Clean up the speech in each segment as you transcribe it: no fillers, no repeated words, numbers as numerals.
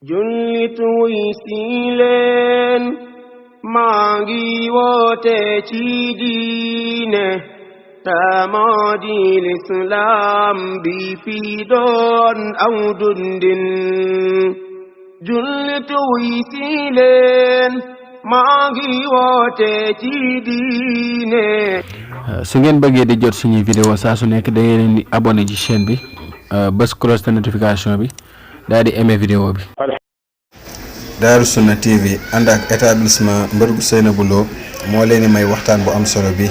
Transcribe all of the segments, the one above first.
jullit wuy si leen maa ngi woote ci diine moo di lislaam bi fi doon aw dundin jullit wuy si leen maa ngi woote ci diine. su ngeen bëggee di jot suñuy vidéo saa su nekk da ngeen di abonné ci chaîne bi bës cloche de notification bi daal di aimé vidéo bi. Daaru Sunna TV ànd ak établissement Mbargou Seynabou Lo moo leen di may waxtaan bu am solo bi.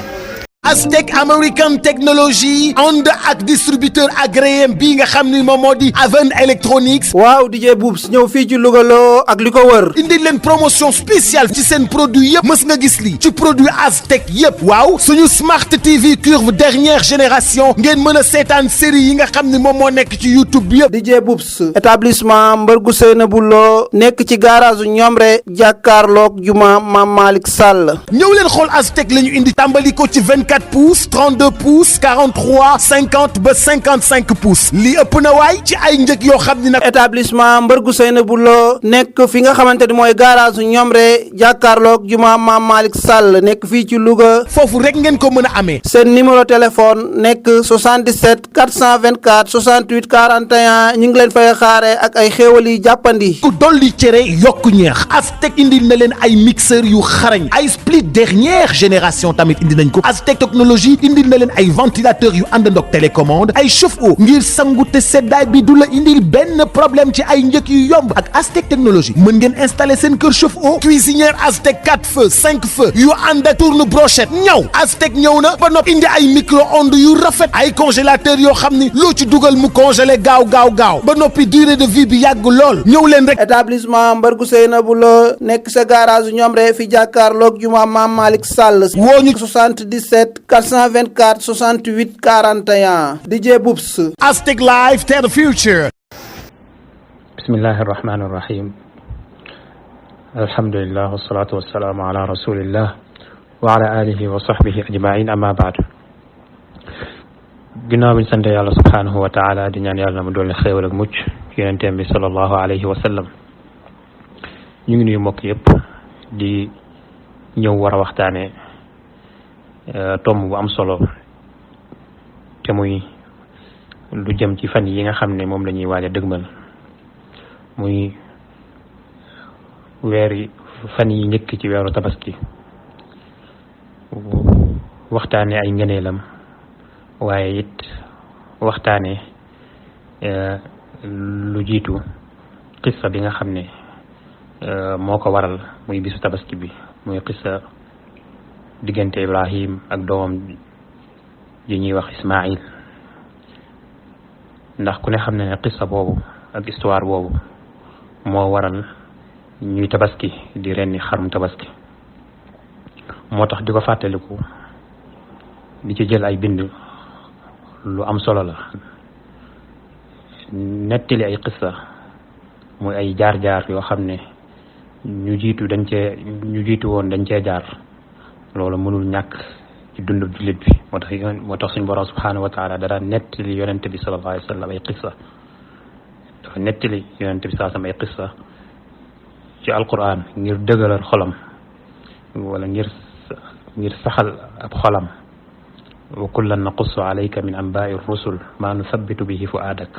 Aztec American Technology ànd ak distributeur agréé bii nga xam ni moom moo di Aven Electronics. waaw DJ Boubs ñëw fii ci Louga loo ak li ko wër. indi leen promotion spéciale ci seen produit yëpp mës nga gis lii ci produit Aztec yëpp. waaw suñu Smart TV curve dernière génération ngeen mën a seetaan série yi nga xam ni moom moo nekk ci YouTube bi yëpp. DJ Boubs établissement Mbargou Seynabou Lo nekk ci garage Ñomre jàkkaarloog juma Mame Malick Sall. ñëw leen xool Aztec la ñu indi tàmbali ko ci 24 pouces 32 pouces 43 50 ba 55 pouces lii ëpp na waay ci ay njëg yoo xam ni nag. établissement Mbargou Seynabou Lo nekk fi nga xamante ni mooy garage Ñomre jàkkaarloog juma Mame Malick Sall nekk fii ci Louga. foofu rek ngeen ko mën a amee. seen numéro téléphone nekk 77 424 68 41 ñu ngi leen fay xaare ak ay xéewal yi jàppandi. ku dolli cere yokku ñeex. Aztec indil na leen ay mixeur yu xarañ. ay split dernière génération tamit indi nañ ko. Aztec technologie indil na leen ay ventilateur yu àndandoog télécommande. ay chauffe-eau ngir sangu te seddaay bi du la indil benn problème ci ay njëkk yu yomb. ak Aztec technologie mën ngeen installer seen kër chauffe-eau. cuisinière Aztec 4 feux 5 feux yu ànd ak tourne brochette ñaw. Aztec ñëw na ba noppi indi ay micro-ondes yu rafet. ay congélateur yoo xam ni loo ci dugal mu congelé gaaw ba noppi durée de vie bi yàgg lool. ñëw leen rek. établissement Mbargou Seynabou Lo nekk sa garage Ñomre fi jàkkaarloog juma Mame Malick Sall. woo ñu 77 424 68 41 DJ Boubs. Aztec Live to the future. bismillahi irrahmani irrahim alhamdulillah wassalatu wassalamu ala rasulillah wa ala alihi wa sahbihi ajmain amma baadu. ginnaaw bi ñu sant yàlla subhanahu wa taala di ñaan yàlla na mu dolli xéewal ak mucc ci yonenteem bi sallallahu alayhi wa sallam. ñu ngi nuyu mbokk yëpp di ñëw war a waxtaane tomb bu am solo te muy lu jëm ci fan yi nga xam ne moom la ñuy waaj a dëgmal muy fan yi njëkk ci weeru tabaski. waxtaane ay ngëneelam waaye it waxtaane lu jiitu qissa bi nga xam ne moo ko waral muy bisu tabaski bi muy qissa diggante Ibrahim ak doomam ji ñuy wax Ismaïl. ndax ku ne xam ne qissa boobu ak histoire boobu moo waral ñuy tabaski di renni xarum tabaski. moo tax di ko fàttaliku di ci jël ay bind lu am solo la. nettali ay qissa muy ay jaar-jaar yoo xam ne ñu jiitu woon dañ cee jaar. loolu mënul ñàkk ci dundu jullit bi moo tax suñu borom subhanahu wa taala da daan nettali yonente bi sallallahu alayhi wa sallam ay qissa. dafa nettali yonente bi sallallahu alayhi wa sallam ay qissa ci alquran ngir dëgëral xolam wala ngir saxal ab xolam. wa kullan naqussu alayka min anba'i rusul ma nuthabbitu bihi fu'aadak.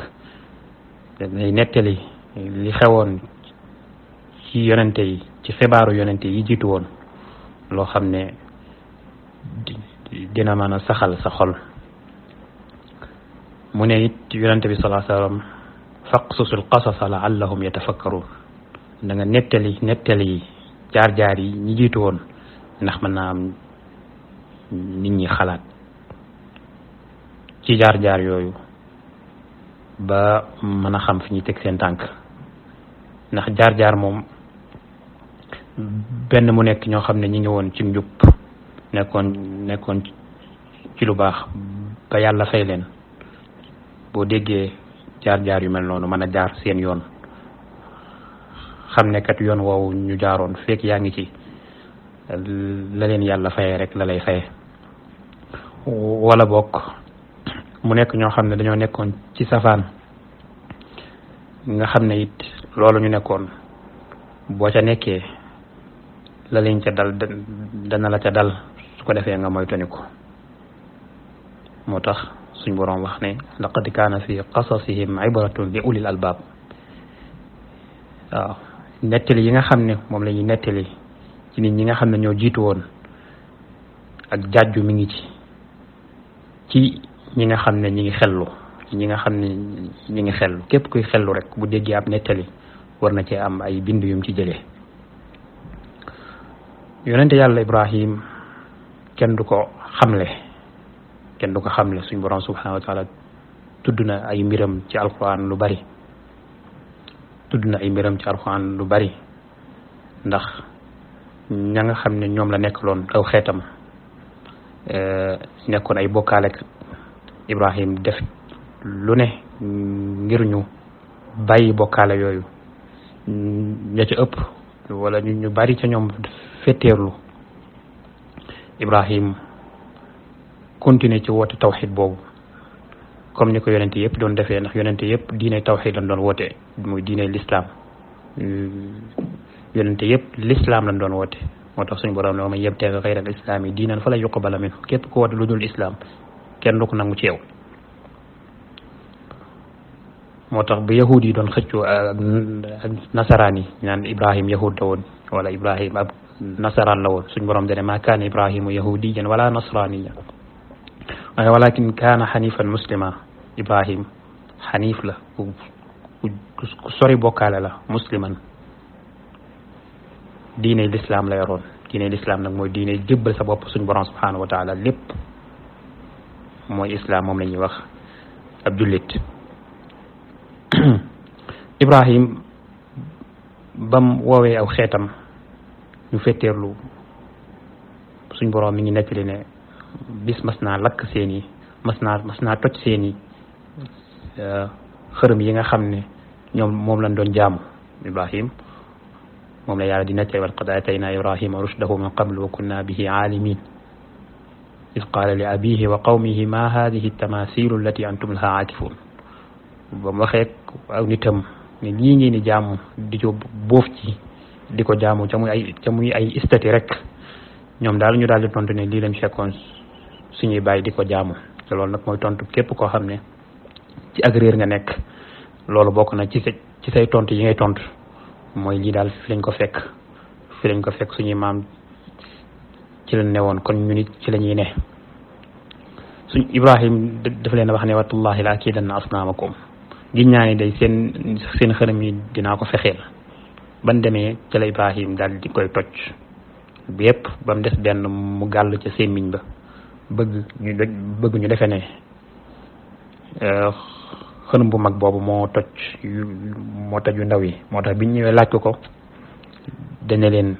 day nettali li xewoon ci yonente yi ci xibaaru yonente yi jiitu woon loo xam ne dina mën a saxal sa xol. mu ne it yonente bi sallallahu alayhi wa sallam faqsusul qasasa la'allahum yatafakkarun. da nga nettali jaar-jaar yi ñi jiitu woon ndax mën naa am nit ñi xalaat ci jaar-jaar yooyu ba mën a xam fi ñuy teg seen tànk. ndax jaar-jaar moom benn mu nekk ñoo xam ne ñi ngi woon ci njub nekkoon ci lu baax ba yàlla fay leen. boo déggee jaar-jaar yu mel noonu mën a jaar seen yoon xam ne kat yoon woowu ñu jaaroon fekk yaa ngi ci la leen yàlla fayee rek la lay fayee. wala bokk mu nekk ñoo xam ne dañoo nekkoon ci safaan nga xam ne it loolu ñu nekkoon boo ca nekkee la leen ca dal dana la ca dal su ko defee nga moytandiku moo tax suñ boroom wax ne laqad kaana fi qasasihim ibratun li ulil albaab waaw nettali yi nga xam ne moom la ñuy nettali ci nit ñi nga xam ne ñoo jiitu woon ak jàjju mi ngi ci ñi nga xam ne ñi ngi xellu ñi nga xam ne ñi ngi xellu képp kuy xellu rek bu déggee ab nettali war na cee am ay bind yum ci jëlee yonente yàlla Ibrahim kenn du ko xamle suñ borom subhanahu wa taala tudd na ay mbiram ci alquran lu bari ndax ña nga xam ne ñoom la nekkaloon aw xeetam nekkoon ay bokkaale Ibrahim def lu ne ngir ñu bàyyi bokkaale yooyu ña ca ëpp wala ñu bari ca ñoom fetteerlu Ibrahim continuer ci woote tawxid boobu comme ni ko yonente yëpp doon defee ndax yonente yëpp diine tawxid lañ doon woote muy diine l'islam yonente yëpp l'islam lañ doon woote moo tax suñu borom ne wa man yabtaghi ghayra al-islam yi diinan falan yuqbala minhu képp ku woote lu dul islam kenn du ko nangu ci yow moo tax ba yahud yi doon xëccoo ak nasaraan yi naan Ibrahim yahud la woon wala Ibrahim ab nasaraan la woon suñu borom dane ma kaana Ibrahimu yahudiyan wala nasraniyan waaye walakin kaana xanifan muslima Ibrahim xanif la ku sori bokkaale la musliman diine l'islam la yoroon diine l'islam nag mooy diine jébbal sa bopp suñu borom subhanahu wa taala lépp mooy islam moom la ñuy wax ab jullit Ibrahim bam woowee aw xeetam ñu fetteerlu suñ borom mi ngi nettali ne bis mas naa lakk seeni mas naa toj seeni xërëm yi nga xam ne ñoom moom lañ doon jaamu Ibrahim moom la yàlla di nettali wa laqad aataynaa Ibrahima rushdahu min qablu wa kunna bihi aalimin id qaala li abihi wa qawmihi ma hadihi tamaasilu allati antum laha aakifun ba mu waxee aw nitam ne lii ngeen di jaamu di ko boof ci di ko jaamu ca muy ay istati rek ñoom daal ñu daal di tontu ne lii lañ fekkoon suñuy bàyyi di ko jaamu te loolu nag mooy tontu képp koo xam ne ci ak réer nga nekk loolu bokk na ci say tontu yi ngay tontu mooy lii daal fi lañ ko fekk suñuy maam ci lañ ne woon kon ñu nit ci la ñuy ne suñ Ibrahim dafa leen wax ne watullahi la akiidanna asnaamakum giñ naa ne day seen xërëm yi dinaa ko fexeel ban demee ca la Ibrahim daal di koy toj bi yëpp ba mu des benn mu gàll ca sémmiñ ba bëgg ñu defe ne xërëm bu mag boobu moo toj yu ndaw yi moo tax biñ ñëwee laaj ko dana leen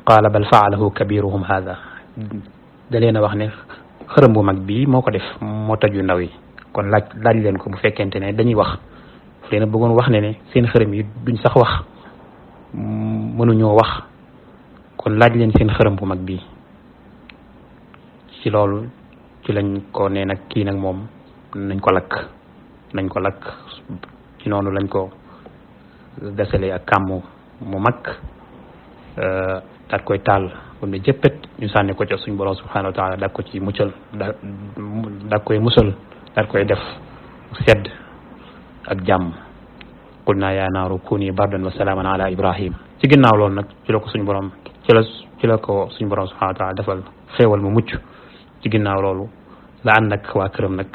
qaala bal faalahu kabiruhum hada da leen a wax ne xërëm bu mag bii moo ko def moo toj yu ndaw yi kon laaj leen ko bu fekkente ne dañuy wax leen a bëggoon wax ne seen xërëm yi duñ sax wax mënuñoo wax kon laaj leen seen xërëm bu mag bii ci loolu ci lañ ko ne nag kii nag moom nañ ko lakk ci noonu lañ ko desale ak kàmmu mu mag daat koy taal ba mu ne jëppet ñu sànni ko ca suñ borom subhanahu wa taala daat ko ci muccal daat koy musal daat koy def sedd ak jàmm qul naa yaa naaru kuni bardan wa salaaman ala Ibrahim ci ginnaaw loolu nag ci la ko suñ borom subhanahu wa taala defal xéewal mu mucc ci ginnaaw loolu la ànd nag waa këram nag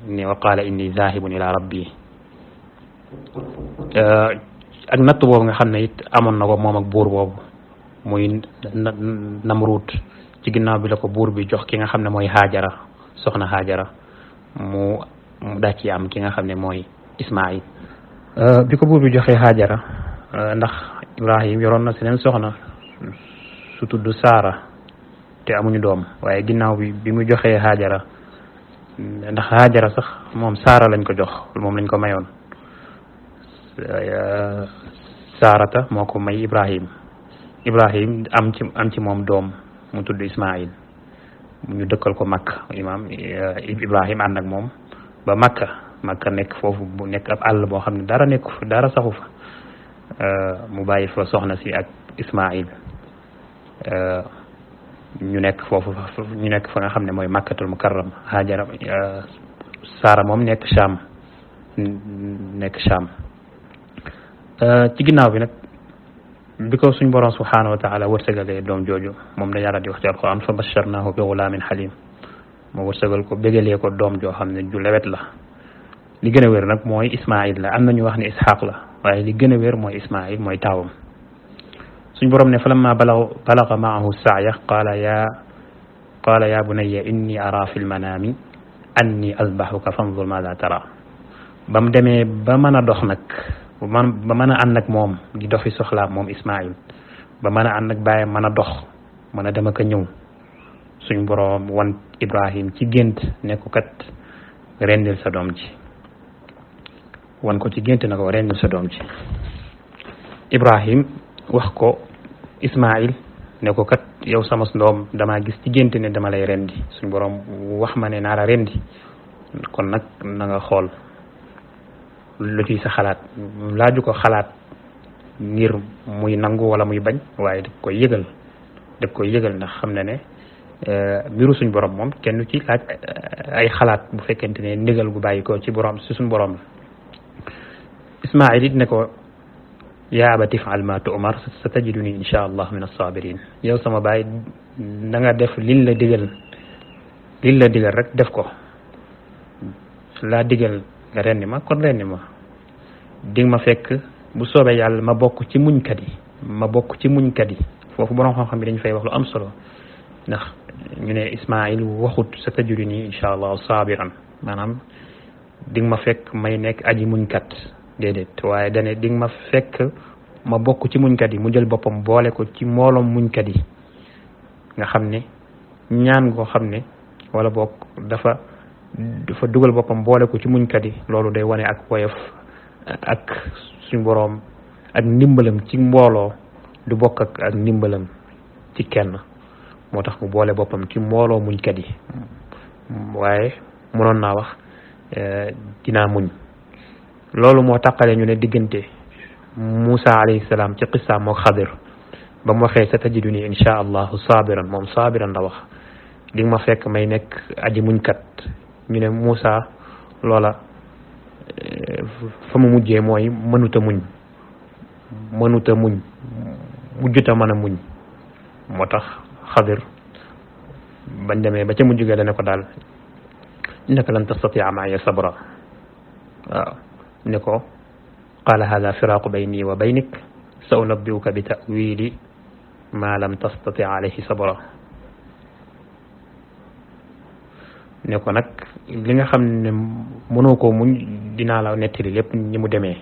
ne wa qaala inni zahibun ila rabbi ak natt boobu nga xam ne it amoon na ko moom ak buur boobu muy Namruut ci ginnaaw bi la ko buur bi jox ki nga xam ne mooy Haajara soxna Haajara mu daa ci am ki nga xam ne mooy Ismaïl bi ko buur bi joxee Haajara ndax Ibrahim yoroon na seneen soxna su tudd Saara te amuñu doom waaye ginnaaw bi mu joxee Haajara ndax Haajara sax moom Saara lañ ko jox moom lañ ko mayoon Saarata moo ko may Ibrahim am ci moom doom mu tudd Ismaïl ñu dëkkal ko Makka Ibrahim ànd ak moom ba Makka nekk foofu bu nekk ab àll boo xam ne dara nekku fa dara saxu fa mu bàyyi fa soxna si ak Ismaïl ñu nekk foofu ñu nekk fa nga xam ne mooy Makkatul Mukarram. Hajara Saara moom nekk Sham ci ginnaaw bi nag bi ko suñ borom subhanahu wa taala wërsëgalee doom jooju moom la yàlla di wax ci alquran fa basharnahu bi gulaamin halim moo wërsëgal ko bégalee ko doom joo xam ne ju lewet la. li gën a wér nag mooy Ismaïl la am na ñu wax ne Ishaq la waaye li gën a wér mooy Ismaïl mooy taawam. suñ borom ne falamma balaga maahu saaya qaala ya bunayya inni ara fi lmanami anni azbahuka fanzur maada tara. ba mu demee ba mën a dox nag ba mën a ànd ak moom di doxi soxlaam moom Ismaïl ba mën a ànd ak bàyyam mën a dox mën a dem ak a ñëw suñ borom wan Ibrahim ci gént ne ko kat rendil sa doom ji wan ko ci gént na ko rendil sa doom ji. Ibrahim wax ko Ismaïl ne ko kat yow sama doom damaa gis ci gént ne dama lay rendi suñ borom wax ma ne naa la rendi kon nag na nga xool lu ciy sa xalaat. laaju ko xalaat ngir muy nangu wala muy bañ waaye daf koy yëgal ndax xam na ne mbiru suñ borom moom kenn ci laaj ay xalaat bu fekkente ne ndigal gu bàyyi ko ci borom si suñ borom la. Ismaïl it ne ko yaa abati if'al maa tu'mar satajiduni insha allah min as-sabirin. yow sama baay da nga def liñ la digal rek def ko laa digal nga rendi ma kon rendi ma dig ma fekk bu soobee yàlla ma bokk ci muñkat yi foofu borom xam-xam bi dañu fay wax lu am solo ndax ñu ne Ismaïl waxut satajiduni insha allah sabiran maanaam dig ma fekk may nekk aji muñkat déedéet waaye dane dig ma fekk ma bokk ci muñkat yi mu jël boppam boole ko ci mbooloom muñkat yi nga xam ne ñaan goo xam ne wala bokk dafa dugal boppam boole ko ci muñkat yi loolu day wane ak woyof ak suñ boroom ak ndimbalam ci mbooloo du bokk ak ndimbalam ci kenn moo tax mu boole boppam ci mbooloo muñkat yi waaye mënoon naa wax dinaa muñ. loolu moo taqale ñu ne diggante Moussa alayhi salaam ci qissa mook Xadir ba mu waxee satajiduni insha allahu sabiran moom sabiran la wax di ma fekk may nekk aji muñkat ñu ne Moussa loola fa mu mujjee mooy mënuta muñ mujjuta mën a muñ moo tax Xadir bañ demee ba ca mujj ga dane ko daal innaka lan tastatia maaya sabra waaw ne ko qaala hada firaqu bayni wa baynik sa unabbiuka bi ta'wili ma lam tastati alayhi sabra ne ko nag li nga xam ne mënoo koo muñ dinaa la nettali lépp ni mu demee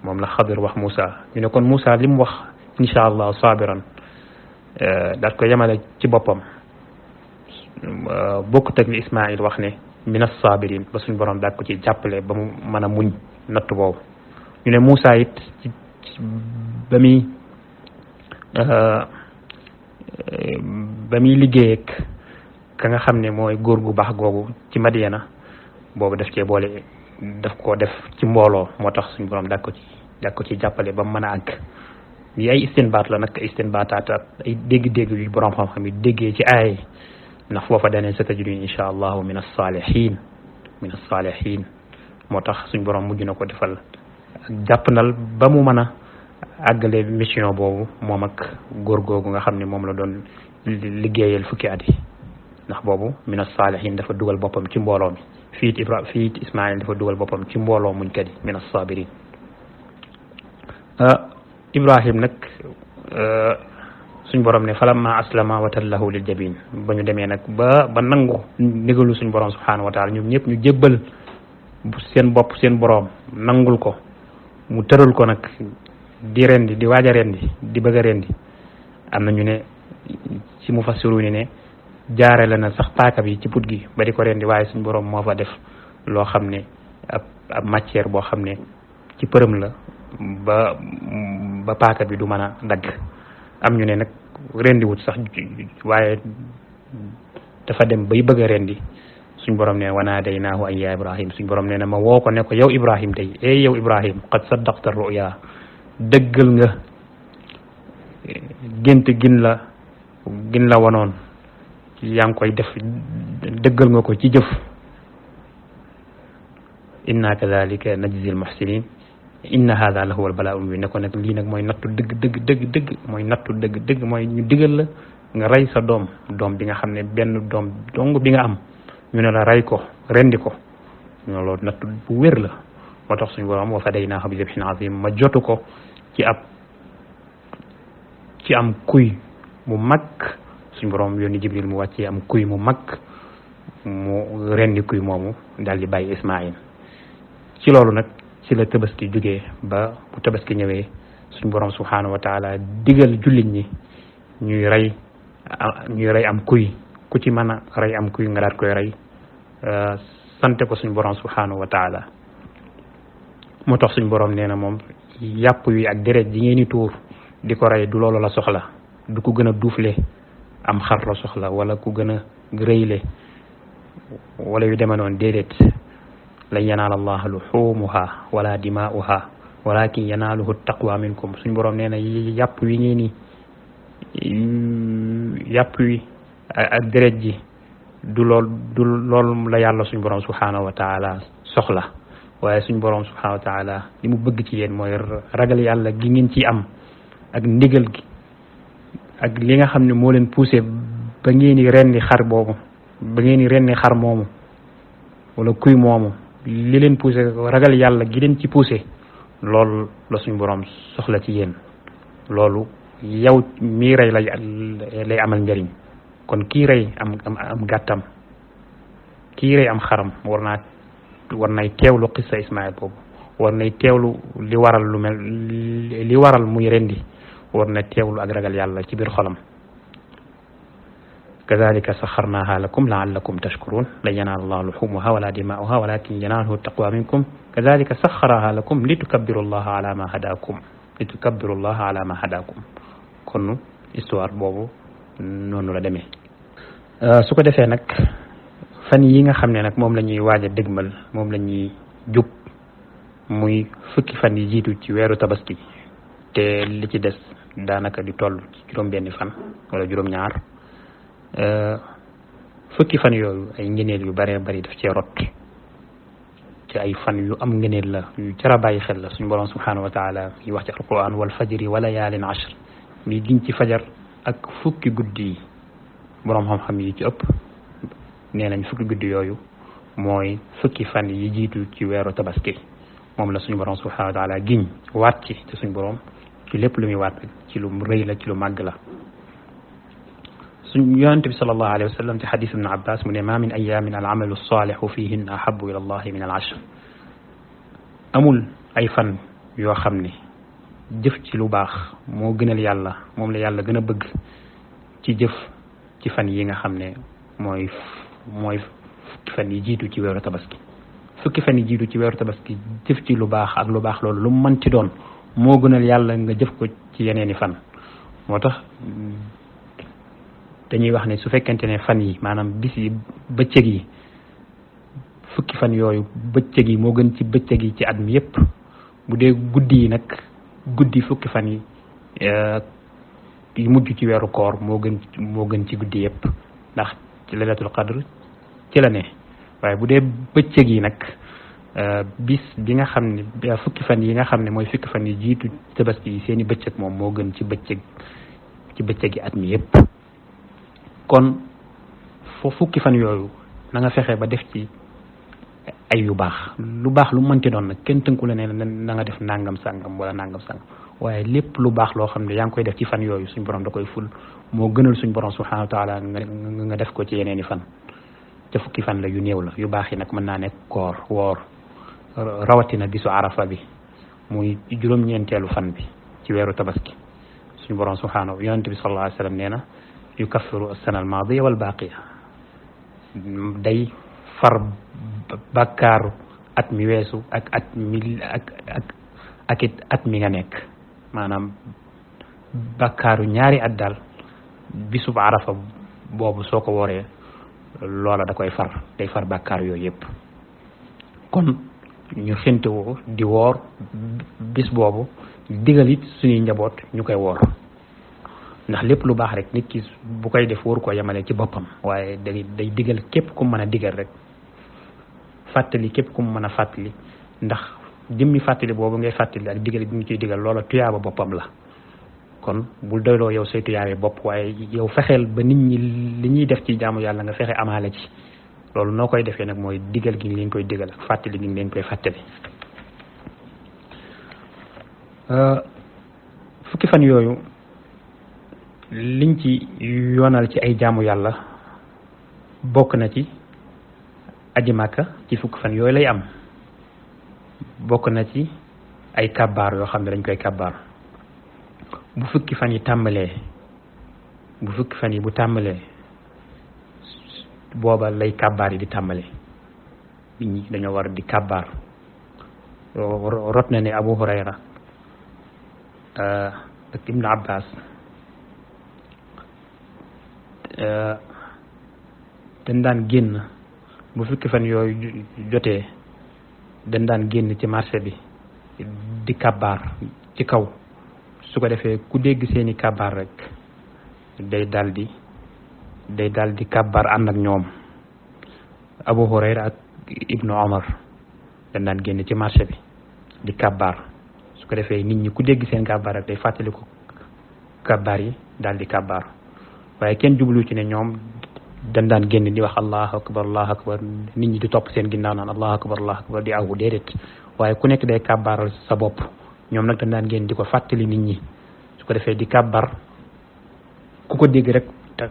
moom la Xadir wax Moussa ñu ne kon Moussa li mu wax insha allah sabiran daat ko yemale ci boppam bokkut ak li Ismaïl wax ne min as-sabirin ba suñ borom daat ko ci jàppale ba mu mën a muñ natt boobu ñu ne Moussa it ba muy liggéey ak ka nga xam ne mooy góor gu baax googu ci Madiana boobu daf koo def ci mbooloo moo tax suñ borom daat ko ci jàppale ba mu mën a àgg yi ay istinbaat la nag istinbaataat ay dégg-dégg yu borom xam-xam yi déggee ci aay ndax foofa daneen satajiduni insha allahu min as-salihin moo tax suñ borom mujj na ko defal ak jàppandal ba mu mën a àggale mission boobu moom ak góor googu nga xam ne moom la doon liggéeyal fukki at yi ndax boobu min as-salihin dafa dugal boppam ci mbooloo mi fii Ismaïl dafa dugal boppam ci mbooloo muñkat yi min as-sabirin. Ibrahim nag suñ borom ne falamma aslama wa tallahu lil jabin ba ñu demee nag ba nangu ndigalu suñ borom subhanahu wa taala ñoom ñëpp ñu jébbal seen bopp seen borom nangul ko mu tëral ko nag di rendi di waaj a rendi di bëgg a rendi am na ñu ne ci mufassiru ni ne jaare la na sax paaka bi ci put gi ba di ko rendi waaye suñ borom moo fa def loo xam ne ab matière boo xam ne ci përëm la ba paaka bi du mën a dagg am ñu ne nag rendi wut sax waaye dafa dem bay bëgg a rendi suñ borom ne wa naadaynaahu an ya Ibrahim suñ borom nee na ma woo ko ne ko yow Ibrahim tey yow Ibrahim qad saddaqta ruya dëggal nga gént gin la wanoon yaa ngi koy def dëggal nga ko ci jëf inna kadhalika najzi al muhsinin inna hadha la huwa al bala'u mubin ne ko nag lii nag mooy nattu dëgg mooy nattu dëgg mooy ñu digal la nga rey sa doom bi nga xam ne benn doom dong bi nga am ñu ne la rey ko rendi ko ñu ne loolu nattu bu wér la moo tax suñu borom wa fadaynaahu bi dhabhin azim ma jotu ko ci am kuy mu mag suñu borom yónni Jibril mu wàccee am kuy mu mag mu rendi kuy moomu daal di bàyyi Ismaïl ci loolu nag ci la tabaski jógee ba bu tabaski ñëwee suñu borom subhanahu wa taala digal jullit ñi ñuy rey am kuy ku ci mën a rey am kuy nga daat koy rey sante ko suñu borom subhanahu wa taala moo tax suñu borom nee na moom yàpp wi ak deret ji ngeen di tuur di ko rey du loolu la soxla du ko gën a duufle am xar la soxla wala ku gën a rëyle wala yu demee noonu déedéet lan yanaala allaha luxumuha wala dimaa'uha walakin yanaaluhu taqwa minkum suñu borom nee na yàpp wi ngeen ni yàpp wi ak deret ji du lool la yàlla suñu borom subhanahu wa taala soxla waaye suñu borom subhanahu wa taala li mu bëgg ci yéen mooy ragal yàlla gi ngeen ci am ak ndigal gi ak li nga xam ne moo leen poussé ba ngeen di rendi xar boobu ba ngeen di rendi xar moomu wala kuy moomu li leen poussé ragal yàlla gi leen ci poussé loolu la suñu borom soxla ci yéen loolu yow mii rey lay amal njëriñ kon kii rey am gàttam kii rey am xaram war nay teewlu qissa Ismaïl boobu war nay teewlu li waral muy rendi war na teewlu ak ragal yàlla ci biir xolam kadhalika saxarnaha lakum la'allakum tashkurun lan yanaala allaha luhumuha wala dimaa'uha walakin yanaaluhu taqwa minkum kadhalika saxaraha lakum litukabbiru allaha ala ma hadakum kon histoire boobu noonu la demee su ko defee nag fan yi nga xam ne nag moom la ñuy waaj a dëgmal moom la ñuy jub muy fukki fan yi jiitu ci weeru tabaski te li ci des daanaka di toll ci juróom-benni fan wala juróom-ñaar fukki fan yooyu ay ngëneel yu bare bari daf cee rot ci ay fan yu am ngëneel la yu jar a bàyyi xel la suñu borom subhanahu wa taala yi wax ci alquran wal fajri wa layaalin ashr mi giñ ci fajar ak fukki guddi yi borom xam-xam yi ci ëpp nee nañ fukki guddi yooyu mooy fukki fan yi jiitu ci weeru tabaski moom la suñu borom subhanahu wa taala giñ waat ci suñu borom ci lépp lu muy waat ci lu rëy la ci lu màgg la suñu yonente bi sallallahu alayhi wa sallam ci xadis ibn abbas mu ne ma min ayamin al amalu salihu fihinna ahabu ila allahi min al ashr amul ay fan yoo xam ne jëf ci lu baax moo gënal yàlla moom la yàlla gën a bëgg ci jëf ci fan yi nga xam ne mooy fukki fan yi jiitu ci weeru tabaski fukki fan yi jiitu ci weeru tabaski jëf ci lu baax ak lu baax loolu lu mu mën ci doon moo gënal yàlla nga jëf ko ci yeneeni fan moo tax dañuy wax ne su fekkente ne fan yi maanaam bis yi bëccëg yi fukki fan yooyu bëccëg yi moo gën ci bëccëg yi ci at mi yépp bu dee guddi yi nag guddi fukki fan yi mujj ci weeru koor moo gën ci guddi yépp ndax ci laylatul qadr ci la ne waaye bu dee bëccëg yi nag bis bi nga xam ne fukki fan yi nga xam ne mooy fukki fan yi jiitu tabaski yi seeni bëccëg moom moo gën ci bëccëg yi at mi yépp kon fukki fan yooyu na nga fexe ba def ci ay yu baax lu baax lu mënti doon nag kenn tënku la ne na nga def nangam sangam wala nangam sangam waaye lépp lu baax loo xam ne yaa ngi koy def ci fan yooyu suñ borom da koy ful moo gënal suñ borom subhanahu wa taala nga def ko ci yeneeni fan te fukki fan la yu néew la yu baax yi nag mën naa nekk koor woor rawatina bisu arafa bi muy juróom-ñeenteelu fan bi ci weeru tabaski suñ borom subhanahu yonente bi sallallahu alayhi wa sallam nee na yukaffiru as-sana al-maadiya wal baaqiya day far bakkaaru at mi weesu ak at mi nga nekk maanaam bakkaaru ñaari at daal bisub arafa boobu soo ko wooree loola da koy far day far bàkkaar yooyu yëpp. kon ñu xintewoo di woor bis boobu digal it suñuy njaboot ñu koy woor ndax lépp lu baax rek nit ki bu koy def waru ko yemale ci boppam waaye day digal képp ku mën a digal rek fàttali képp ku mën a fàttali ndax jëmmi fàttali boobu ngay fàttali ak digal bi ñu ciy digal loola tuyaaba boppam la. kon bul doyloo yow say tuyaabee bopp waaye yow fexeel ba nit ñi li ñuy def ci jaamu yàlla nga fexe amaale ci loolu noo koy defee nag mooy digal gi ngi leen koy digal ak fàttali gi ngi leen koy fàttali. fukki fan yooyu liñ ci yoonal ci ay jaamu yàlla bokk na ci aji Màkka ci fukki fan yooyu lay am bokk na ci ay kabbaar yoo xam ne dañ koy kabbaar bu fukki fan yi tàmbalee bu tàmbalee booba lay kabbaar yi di tàmbale nit ñi dañoo war di kabbaar rot na ne Abu Hurayra ak Ibnu Abbas dañ daan génn bu fukki fan yooyu jotee dañ daan génn ci marché bi di kabbaar ci kaw su ko defee ku dégg seeni kabbaar rek day daldi kabbaar ànd ak ñoom. Abu Hurayra ak Ibnu Omar dañ daan génn ci marché bi di kabbaar su ko defee nit ñi ku dégg seen kabbaar rek day fàttali ko kabbaar yi daal di kabbaar waaye kenn jublu ci ne ñoom dañ daan génn di wax allahu akbar nit ñi di topp seen ginnaaw naan allahu akbar di awu déedéet waaye ku nekk day kabbaaral sa bopp. ñoom nag dañ daan génn di ko fàttali nit ñi su ko defee di kabbar ku ko dégg rek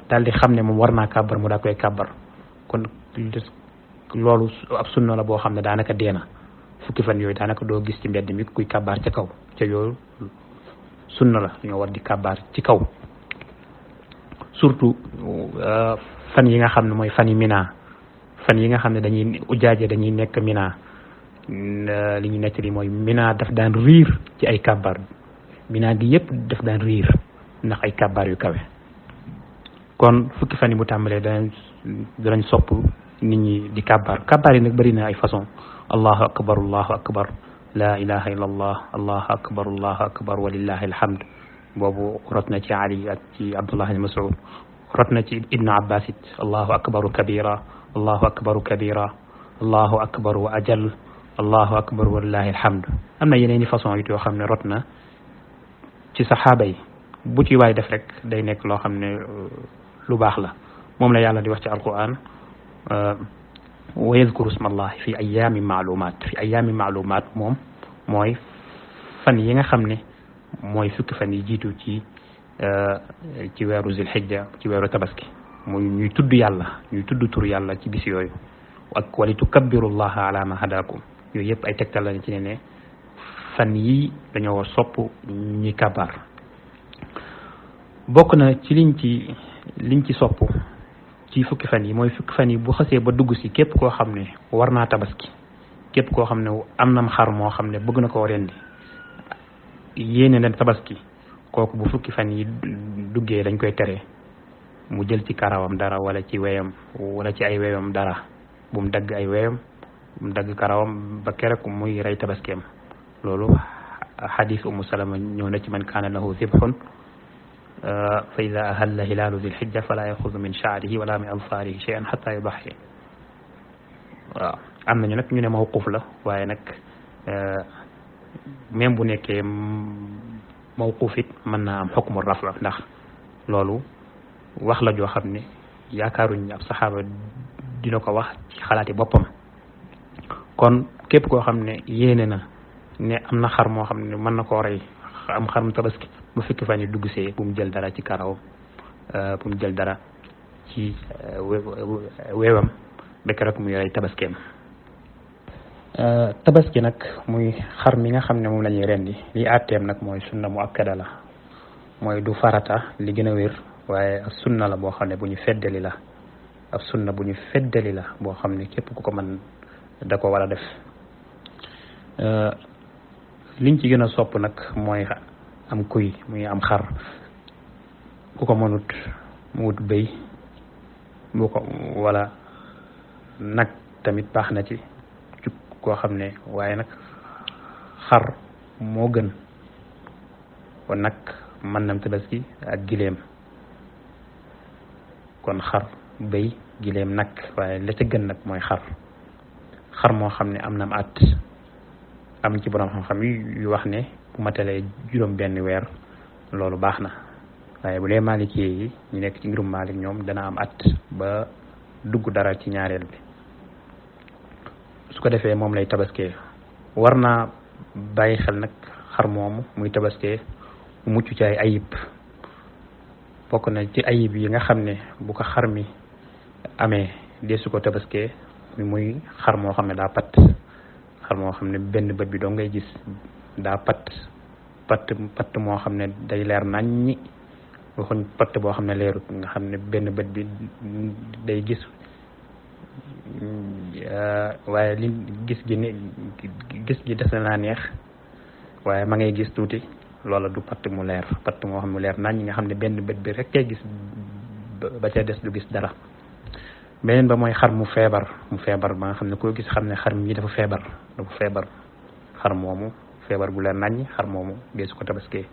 daal di xam ne moom war naa kabbar mu daa koy kabbar kon loolu ab sunna la boo xam ne daanaka deena fukki fan yooyu daanaka doo gis ci mbedd mi kuy kabbar ca kaw ca yooyu sunna la ñoo war di kabbar ci kaw surtout fan yi nga xam ne mooy fan yi Mina fan yi nga xam ne dañuy ujaaje dañuy nekk Mina li ñu nekk li mooy Mina daf daan riir ci ay kabbar Mina gi yëpp daf daan riir ndax ay kabbar yu kawe kon fukki fan yi bu tàmbalee danañ sopp nit ñi di kabbar yi nag bëri na ay façon allahu akbar la ilaha illa allahu akbar walillahi alhamd boobu rot na ci Ali ak ci Abdullah ibn Mas'ud rot na ci Ibnu Abbas it allahu akbaru kabira allahu akbar wa ajal allahu akbar walillahi alhamd am na yeneen i façon it yoo xam ne rot na ci saxaaba yi bu ci waay def rek day nekk loo xam ne lu baax la moom la yàlla di wax ci alquran wa yadkuru smallahi fi ayaamin maalumaat moom mooy fan yi nga xam ne mooy fukki fan yi jiitu ci weeru zilhijja ci weeru tabaski muy ñuy tudd tur yàlla ci bis yooyu ak wali tukabbirullaha ala ma hadakum yooyu yëpp ay tegtal la ci ne fan yi dañoo war sopp ñuy kabaar bokk na ci liñ ci sopp ci fukki fan yi mooy fukki fan yi bu xasee ba dugg si képp koo xam ne war naa tabaski képp koo xam ne am nam xar moo xam ne bëgg na koo rendi yéene na tabaski kooku bu fukki fan yi duggee dañ koy tere mu jël ci karawam dara wala ci weyam wala ci ay weyam dara bu mu dagg ay weyam bu mu dagg karawam ba keroog muy rey tabaskeem loolu xadis Umu Salama ñëw na ci man kaana lahu zibhun fa ida ahalla hilaalu dil hijja fala yaxudu min shaarihi wala min alfaarihi shay'an xata yudaxi waaw am nañu nag ñu ne mawquf la waaye nag même bu nekkee mawquf it mën naa am xukmu rafla ndax loolu wax la joo xam ne yaakaaruñ ab saxaaba dina ko wax ci xalaati boppam kon képp koo xam ne yéene na ne am na xar moo xam ne mën na koo rey am xarum tabaski bu fekk fan yi dugg see bu mu jël dara ci karawam bu mu jël dara ci weewam bekk rek muy rey tabaskeem tabaski nag muy xar mi nga xam ne moom la ñuy rendi li àtteem nag mooy sunna mu akkada la mooy du farata li gën a wér waaye ab sunna la boo xam ne bu ñu feddali la ab sunna bu ñu feddali la boo xam ne képp ku ko mën da ko war a def liñ ci gën a sopp nag mooy am kuy muy am xar ku ko mënut mu wut bëy bu ko wala nag tamit baax na ci koo xam ne waaye nag xar moo gën kon nag mën nam tabaski ak gileem kon xar béy gileem nag waaye la ca gën nag mooy xar moo xam ne am na at am ci borom xam-xam yu wax ne bu matalee juróom benn weer loolu baax na waaye bu dee Maliki yi ñu nekk ci ngirum Malik ñoom dana am at ba dugg dara ci ñaareel bi su ko defee moom lay tabaskee war naa bàyyi xel nag xar moomu muy tabaskee mu mucc ci ay ayib bokk na ci ayib yi nga xam ne bu ko xar mi amee deesu ko tabaskee muy xar moo xam ne daa patt xar moo xam ne benn bët bi doo ngay gis daa patt moo xam ne day leer naññi waxuñ patt boo xam ne leerut nga xam ne benn bët bi day gis waaye li gis gi des na neex waaye ma ngay gis tuuti loola du patt mu leer patt moo xam ne leer naññi nga xam ne benn bët bi rek kay gis ba ca des du gis dara beneen ba mooy xar mu feebar ba nga xam ne koo gis xam ne xar mi dafa feebar xar moomu feebar gu leer naññ xar moomu deesu ko tabaskee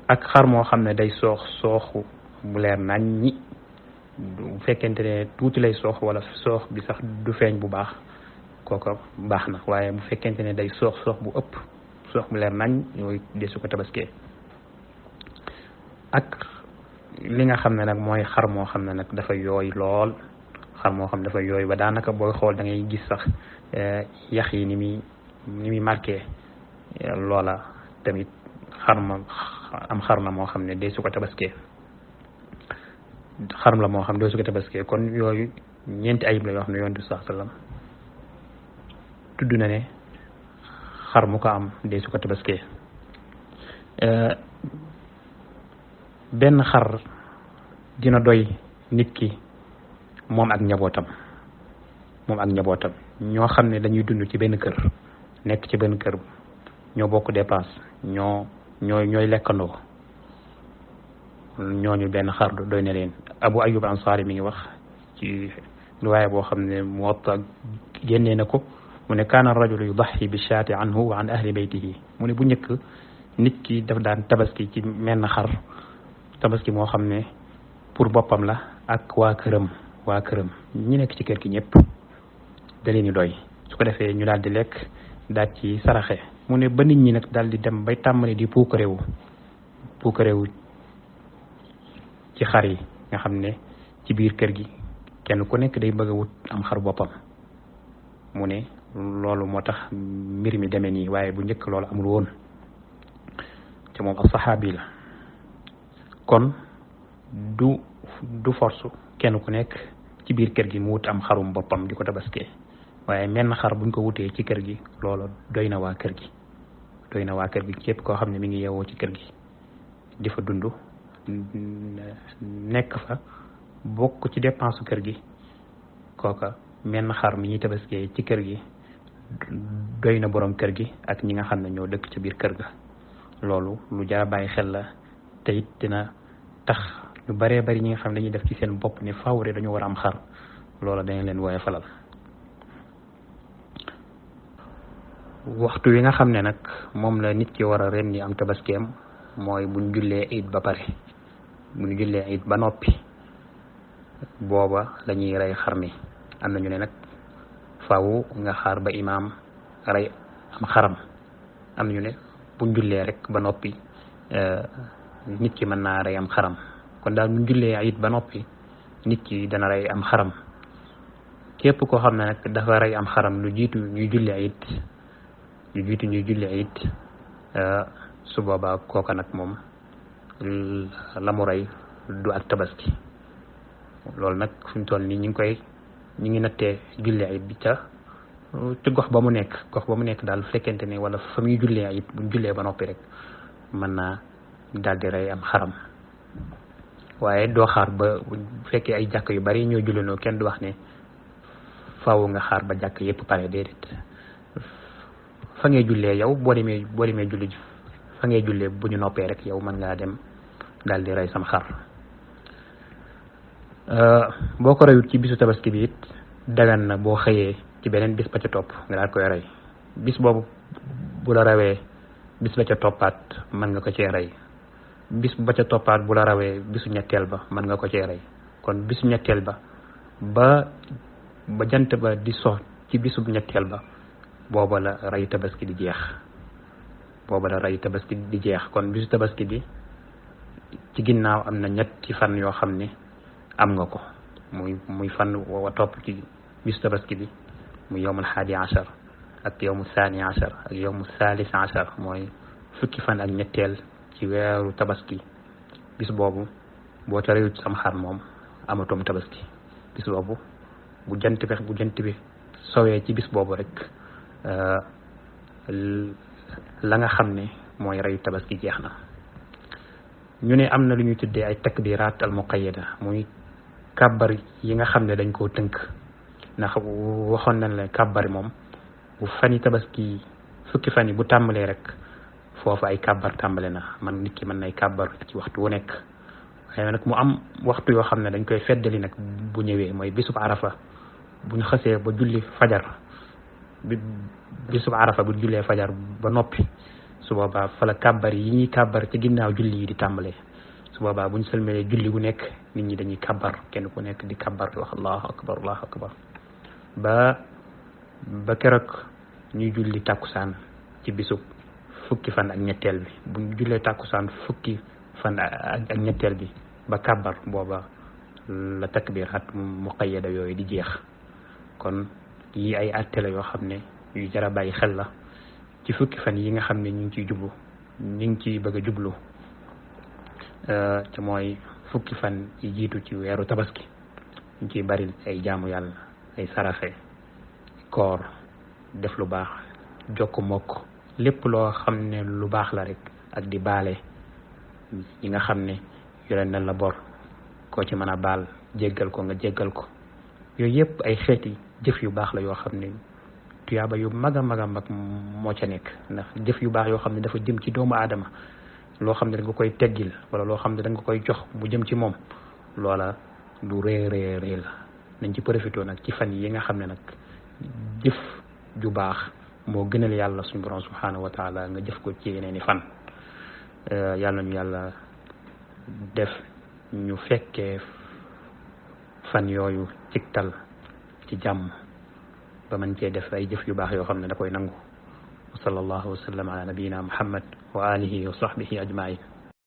ak xar moo xam ne day sooxu bu leer naññi bu fekkente ne tuuti lay soox wala soox bi sax du feeñ bu baax kooka baax na waaye bu fekkente ne day soox bu ëpp soox bu leer nañ yooyu deesu ko tabaskee ak li nga xam ne nag mooy xar moo xam ne nag dafa yooy lool xar moo xam dafa yooy ba daanaka booy xool da ngay gis sax yax yi ni muy marqué loola tamit xar la moo xam ne deesu ko tabaskee xaram la moo xam deesu ko tabaskee kon yooyu ñeenti ayib la yoo xam ne yonent bi sallallahu alayhi wasallam tudd na ne xar mu ko am deesu ko tabaskee benn xar dina doy nit ki moom ak njabootam ñoo xam ne dañuy dund ci benn kër nekk ci benn kër ñoo bokk dépense ñooy lekkandoo ñooñu benn xar doy na leen. Abu Ayyub Ansari mi ngi wax ci riwaaya boo xam ne Muwatta génnee na ko mu ne kaana rajulu yudaxi bi shaati anhu wa an ahli baytihi mu ne bu njëkk nit ki daf daan tabaski ci menn xar tabaski moo xam ne pour boppam la ak waa këram ñi nekk ci kër gi ñëpp da leen di doy su ko defee ñu daal di lekk daal ci saraxe mu ne ba nit ñi nag daal di dem bay tàmbali di puukarewu ci xar yi nga xam ne ci biir kër gi kenn ku nekk day bëgg a wut am xar boppam mu ne loolu moo tax mbir mi demee nii waaye bu njëkk loolu amul woon te moom ab saxaabi la kon du force kenn ku nekk ci biir kër gi mu wut am xarum boppam di ko tabaskee waaye menn xar buñ ko wutee ci kër gi loolu doy na waa kër gi képp koo xam ne mi ngi yeewoo ci kër gi di fa dund nekk fa bokk ci dépense kër gi kooka menn xar mi ñuy tabaskee ci kër gi doy na borom kër gi ak ñi nga xam ne ñoo dëkk ci biir kër ga loolu lu jar a bàyyi xel la te it dina tax ñu baree bari ñi nga xam ne dañuy def ci seen bopp ne fawre dañu war a am xar loola dañ leen woye falal waxtu wi nga xam ne nag moom la nit ki war a ren ni am tabaskeem mooy buñ jullee iid ba pare buñ jullee iid ba noppi booba lañuy rey xar mi am na ñu ne nag faaw nga xaar ba imaam rey am xaram am na ñu ne buñ jullee rek ba noppi nit ki mën naa rey am xaram kon daal buñ jullee iid ba noppi nit ki dana rey am xaram képp koo xam ne nag dafa rey am xaram lu jiitu ñuy jullee iid su boobaa kooka nag moom la mu rey du ak tabaski loolu nag fi mu toll nii ñu ngi nattee jullee iid bi ca gox ba mu nekk daal fekkente ne wala fa muy jullee iid buñ jullee ba noppi rek mën naa daal di rey am xaram waaye doo xaar ba bu fekkee ay jàkk yu bari ñoo jullinoo kenn du wax ne faaw nga xaar ba jàkk yépp pare déedéet fa ngay jullee yow boo demee julli fa ngay jullee bu ñu noppee rek yow mën ngaa dem daal di rey sam xar boo ko reyut ci bisu tabaski bi it dagan na boo xëyee ci beneen bis ba ca topp nga daal koy rey bis boobu bu la rawee bis ba ca toppaat mën nga ko cee rey bis ba ca toppaat bu la rawee bisu ñetteel ba mën nga ko cee rey kon bisu ñetteel ba ba jant ba di so ci bisu ñetteel ba booba la rey tabaski di jeex kon bisu tabaski bi ci ginnaaw am na ñetti fan yoo xam ne am nga ko muy fan wa topp ci bisu tabaski bi muy yowmul 11 ak yowmu 12 ak yowmu 13 mooy fukki fan ak ñetteel ci weeru tabaski bis boobu boo ca reyut sam xar moom amatom tabaski bis boobu bu jant bi sowee ci bis boobu rek la nga xam ne mooy reyu tabaski jeex na. ñu ne am na lu ñuy tuddee ay takbiraat al muqayyada muy kàbbar yi nga xam ne dañ koo tënk ndax waxoon nañ la kàbbari moom bu fani tabaski fukki fan yi bu tàmbalee rek foofu ay kàbbar tàmbale na man nit ki mën nay kàbbar ci waxtu wu nekk waaye nag mu am waxtu yoo xam ne dañ koy feddali nag bu ñëwee mooy bisub arafa buñ xasee ba julli fajar bisub arafa bu jullee fajar ba noppi su boobaa fa la kàbbar yi ñuy kàbbar ci ginnaaw julli yi di tàmbalee su boobaa buñ sëlmalee julli gu nekk nit ñi dañuy kàbbar kenn ku nekk di kàbbar di wax allahu akbar ba keroog ñuy julli tàkkusaan ci bisub fukki fan ak ñetteel bi buñ jullee tàkkusaan fukki fan ak ñetteel bi ba kàbbar booba la takbiraat muqayyada yooyu di jeex kon yi ay àtte la yoo xam ne yu jar a bàyyi xel la ci fukki fan yi nga xam ne ñu ngi ciy bëgg a jublu te mooy fukki fan yi jiitu ci weeru tabaski ñu ciy bari ay jaamu yàlla ay saraxe koor def lu baax jokk mokk lépp loo xam ne lu baax la rek ak di baale yi nga xam ne yore na la bor koo ci mën a baal jéggal ko nga jéggal ko yooyu yëpp ay xeeti jëf yu baax la yoo xam ne tuyaaba yu mag a mag moo ca nekk ndax jëf yu baax yoo xam ne dafa jëm ci doomu aadama loo xam ne da nga koy teggil wala loo xam ne da nga koy jox mu jëm ci moom loola lu rëy la nañ ci profité nag ci fan yi nga xam ne nag jëf ju baax moo gënal yàlla suñu borom subhanahu wa taala nga jëf ko ci yeneeni fan yàlla ñu yàlla def ñu fekkee fan yooyu ciktal ci jàmm ba man cee def ay jëf yu baax yoo xam ne da koy nangu wa sallallahu wa sallam ala nabiyina muhammad wa alihi wa sahbihi ajmain